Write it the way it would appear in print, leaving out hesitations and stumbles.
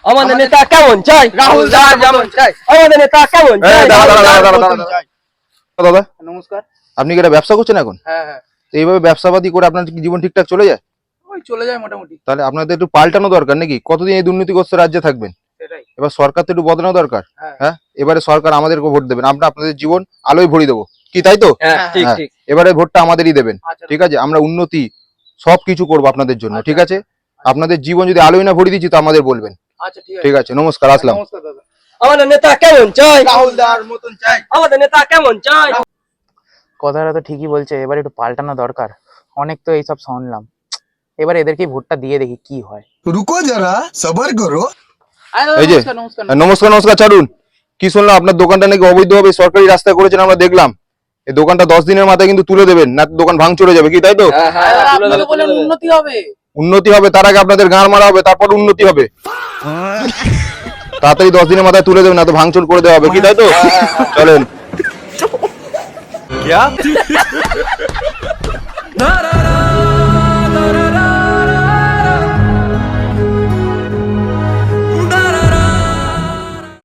আমাদের নেতা কেমন চাই? রাহুল দাস যেমন চাই। আমাদের নেতা কেমন চাই? দাদা নমস্কার। আপনি কি এটা ব্যবসা করছেন এখন? হ্যাঁ হ্যাঁ, তো এইভাবে ব্যবসাপাতি করে আপনার কি জীবন ঠিকঠাক চলে যায়? ওই চলে যায় মোটামুটি। তাহলে আপনাদের একটু পাল্টানো দরকার নাকি? কতদিন এই দুর্নীতিগ্রস্ত রাজ্যে থাকবেন? সেটাই। এবার সরকার তো একটু বদলানো দরকার। হ্যাঁ। হ্যাঁ, এবারে সরকার আমাদেরকে ভোট দেবেন, আমরা আপনাদের জীবন আলোয় ভরিয়ে দেবো, কি তাই তো? হ্যাঁ ঠিক হ্যাঁ, ঠিক। এবারে ভোটটা আমাদেরই দেবেন, আচ্ছা, ঠিক আছে? আমরা উন্নতি সবকিছু করবো আপনাদের জন্য, আচ্ছা, ঠিক আছে? আপনাদের জীবন যদি আলোয় না ভরিয়ে দিচ্ছি তো আমাদের বলবেন। আচ্ছা ঠিক আছে। ঠিক আছে, নমস্কার, আসলাম। নমস্কার দাদা। আমাদের নেতা কেমন চাই? রাহুল দার মতন চাই। আমাদের নেতা কেমন চাই? কথাটা তো ঠিকই বলছে, এবার একটু পাল্টানো দরকার। অনেক তো এইসব শুনলাম, এবার এদেরকে ভোটটা দিয়ে দেখি কি হয়। रुको जरा सबर करो। আরে দাদা, এই যে নমস্কার নমস্কার। নমস্কার নমস্কার ছাড়ুন। কি শুনলাম আপনার দোকানটা নাকি অবৈধভাবে সরকারি রাস্তায় করেছেন, আমরা দেখলাম। এই দোকানটা 10 দিনের মাথায় কিন্তু তুলে দেবেন, না তো দোকান ভাঙ চলে যাবে, কি তাই তো? হ্যাঁ আরে দাদা, হ্যাঁ, আপনি তুলে তো দেবে, বললেন তুলে দেবে। উন্নতি হবে। উন্নতি হবে তার আগে আপনাদের গাঁড় মারা হবে, তারপর উন্নতি হবে। তাড়াতাড়ি 10 দিনের মাথায় তুলে দেবেন, না তো ভাঙচুর করে দেওয়া হবে, কি তাই তো? চলেন।